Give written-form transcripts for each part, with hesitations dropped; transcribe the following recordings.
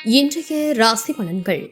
இன்றைய ராசி பலன்கள்.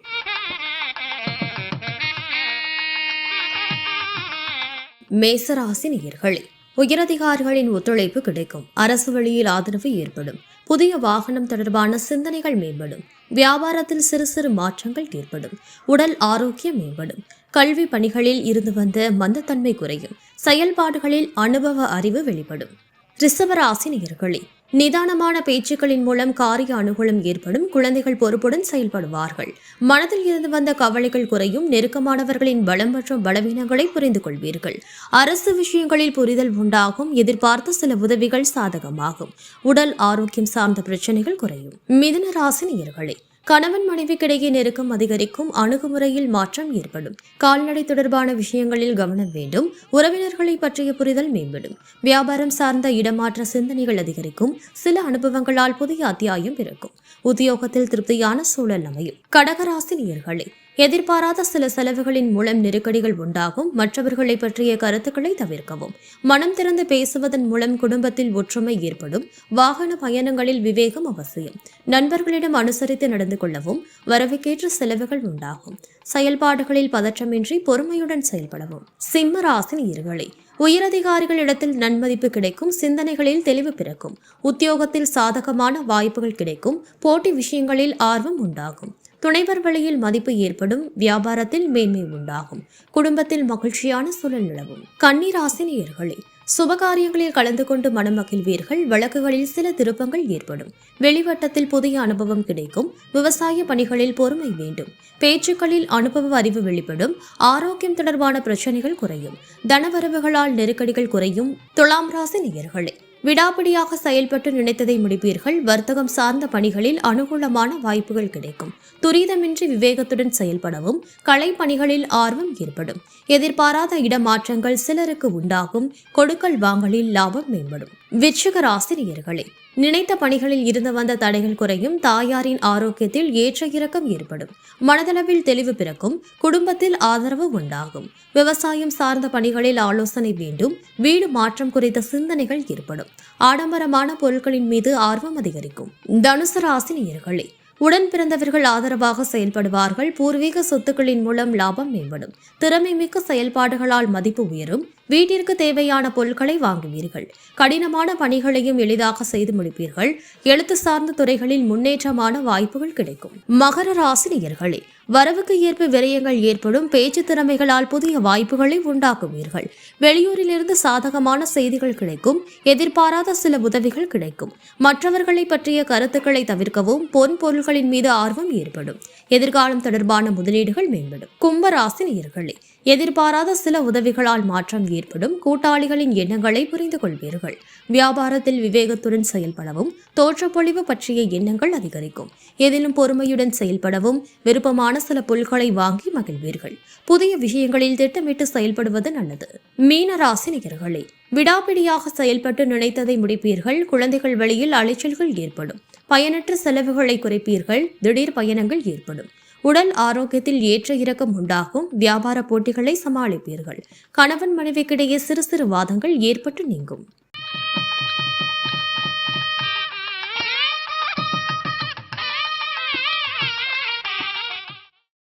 மேசராசி நேயர்களே, உயரதிகாரிகளின் ஒத்துழைப்பு கிடைக்கும். அரசு வழியில் ஆதரவு ஏற்படும். புதிய வாகனம் தொடர்பான சிந்தனைகள் மேம்படும். வியாபாரத்தில் சிறு சிறு மாற்றங்கள் ஏற்படும். உடல் ஆரோக்கியம் மேம்படும். கல்வி பணிகளில் இருந்து வந்த மந்தத்தன்மை குறையும். செயல்பாடுகளில் அனுபவ அறிவு வெளிப்படும். ரிஷபராசி நேயர்களே, நிதானமான பேச்சுக்களின் மூலம் காரிய அனுகூலம் ஏற்படும். குழந்தைகள் பொறுப்புடன் செயல்படுவார்கள். மனதில் இருந்து வந்த கவலைகள் குறையும். நெருக்கமானவர்களின் பலம் மற்றும் பலவீனங்களை புரிந்து கொள்வீர்கள். அரசு விஷயங்களில் புரிதல் உண்டாகும். எதிர்பார்த்த சில உதவிகள் சாதகமாகும். உடல் ஆரோக்கியம் சார்ந்த பிரச்சனைகள் குறையும். மிதுன ராசி நேயர்களே, கணவன் மனைவிக்கிடையே நெருக்கம் அதிகரிக்கும். அணுகுமுறையில் மாற்றம் ஏற்படும். கால்நடை தொடர்பான விஷயங்களில் கவனம் வேண்டும். உறவினர்களை பற்றிய புரிதல் மேம்படும். வியாபாரம் சார்ந்த இடமாற்ற சிந்தனைகள் அதிகரிக்கும். சில அனுபவங்களால் புதிய அத்தியாயம் பிறக்கும். உத்தியோகத்தில் திருப்தியான சூழல் அமையும். கடகராசி நேயர்களே, எதிர்பாராத சில செலவுகளின் மூலம் நெருக்கடிகள் உண்டாகும். மற்றவர்களை பற்றிய கருத்துக்களை தவிர்க்கவும். மனம் திறந்து பேசுவதன் மூலம் குடும்பத்தில் ஒற்றுமை ஏற்படும். வாகன பயணங்களில் விவேகம் அவசியம். நண்பர்களிடம் அனுசரித்து நடந்து கொள்ளவும். வரவுக்கேற்ற செலவுகள் உண்டாகும். செயல்பாடுகளில் பதற்றமின்றி பொறுமையுடன் செயல்படவும். சிம்ம ராசி நேயர்களே, உயரதிகாரிகளிடத்தில் நன்மதிப்பு கிடைக்கும். சிந்தனைகளில் தெளிவு பிறக்கும். உத்தியோகத்தில் சாதகமான வாய்ப்புகள் கிடைக்கும். போட்டி விஷயங்களில் ஆர்வம் உண்டாகும். துணைவர் வழியில் மதிப்பு ஏற்படும். வியாபாரத்தில் மேன்மை உண்டாகும். குடும்பத்தில் மகிழ்ச்சியான சூழல் நிலவும். கன்னிராசி நேயர்களே, சுபகாரியங்களில் கலந்து கொண்டு மனம் மகிழ்வீர்கள். வழக்குகளில் சில திருப்பங்கள் ஏற்படும். வெளிவட்டத்தில் புதிய அனுபவம் கிடைக்கும். விவசாய பணிகளில் பொறுமை வேண்டும். பேச்சுக்களில் அனுபவ அறிவு வெளிப்படும். ஆரோக்கியம் தொடர்பான பிரச்சனைகள் குறையும். தனவரவுகளால் நெருக்கடிகள் குறையும். துலாம் ராசி நேயர்களே, விடாப்பிடியாக செயல்பட்டு நினைத்ததை முடிப்பீர்கள். வர்த்தகம் சார்ந்த பணிகளில் அனுகூலமான வாய்ப்புகள் கிடைக்கும். துரிதமின்றி விவேகத்துடன் செயல்படவும். கலை பணிகளில் ஆர்வம் ஏற்படும். எதிர்பாராத இடமாற்றங்கள் சிலருக்கு உண்டாகும். கொடுக்கல் வாங்கலில் லாபம் மேம்படும். விருச்சிக ராசி நேயர்களே, நினைத்த பணிகளில் இருந்து வந்த தடைகள் குறையும். தாயாரின் ஆரோக்கியத்தில் ஏற்ற இறக்கம் ஏற்படும். மனதளவில் தெளிவு பிறக்கும். குடும்பத்தில் ஆதரவு உண்டாகும். விவசாயம் சார்ந்த பணிகளில் ஆலோசனை வேண்டும். வீடு மாற்றம் குறித்த சிந்தனைகள் ஏற்படும். ஆடம்பரமான பொருட்களின் மீது ஆர்வம் அதிகரிக்கும். தனுசு ராசி நேயர்களே, உடன் பிறந்தவர்கள் ஆதரவாக செயல்படுவார்கள். பூர்வீக சொத்துக்களின் மூலம் லாபம் மேம்படும். திறமை மிக்க செயல்பாடுகளால் மதிப்பு உயரும். வீட்டிற்கு தேவையான பொருட்களை வாங்குவீர்கள். கடினமான பணிகளையும் எளிதாக செய்து முடிப்பீர்கள். எழுத்து சார்ந்த துறைகளில் முன்னேற்றமான வாய்ப்புகள் கிடைக்கும். மகர ராசி நேயர்களே, வரவுக்கு ஏற்ப விரயங்கள் ஏற்படும். பேச்சு திறமைகளால் புதிய வாய்ப்புகளை உண்டாக்குவீர்கள். வெளியூரிலிருந்து சாதகமான செய்திகள் கிடைக்கும். எதிர்பாராத சில உதவிகள் கிடைக்கும். மற்றவர்களை பற்றிய கருத்துக்களை தவிர்க்கவும். பொன் பொருள்களின் மீது ஆர்வம் ஏற்படும். எதிர்காலம் தொடர்பான முதலீடுகள் மேம்படும். கும்ப ராசி நேயர்களே, எதிர்பாராத சில உதவிகளால் மாற்றம் ஏற்படும். கூட்டாளிகளின் எண்ணங்களை புரிந்து கொள்வீர்கள். வியாபாரத்தில் விவேகத்துடன் செயல்படவும். தோற்றப்பொழிவு பற்றிய எண்ணங்கள் அதிகரிக்கும். எதிலும் பொறுமையுடன் செயல்படவும். விருப்பமான சில பொருட்களை வாங்கி மகிழ்வீர்கள். புதிய விஷயங்களில் திட்டமிட்டு செயல்படுவது நல்லது. மீன ராசி நேயர்களே, விடாப்பிடியாக செயல்பட்டு நினைத்ததை முடிப்பீர்கள். குழந்தைகள் வழியில் அலைச்சல்கள் ஏற்படும். பயனற்ற செலவுகளை குறைப்பீர்கள். திடீர் பயணங்கள் ஏற்படும். உடல் ஆரோக்கியத்தில் ஏற்ற இறக்கம் உண்டாகும். வியாபார போட்டிகளை சமாளிப்பீர்கள். கணவன் மனைவிக்கிடையே சிறு சிறு வாதங்கள் ஏற்பட்டு நீங்கும்.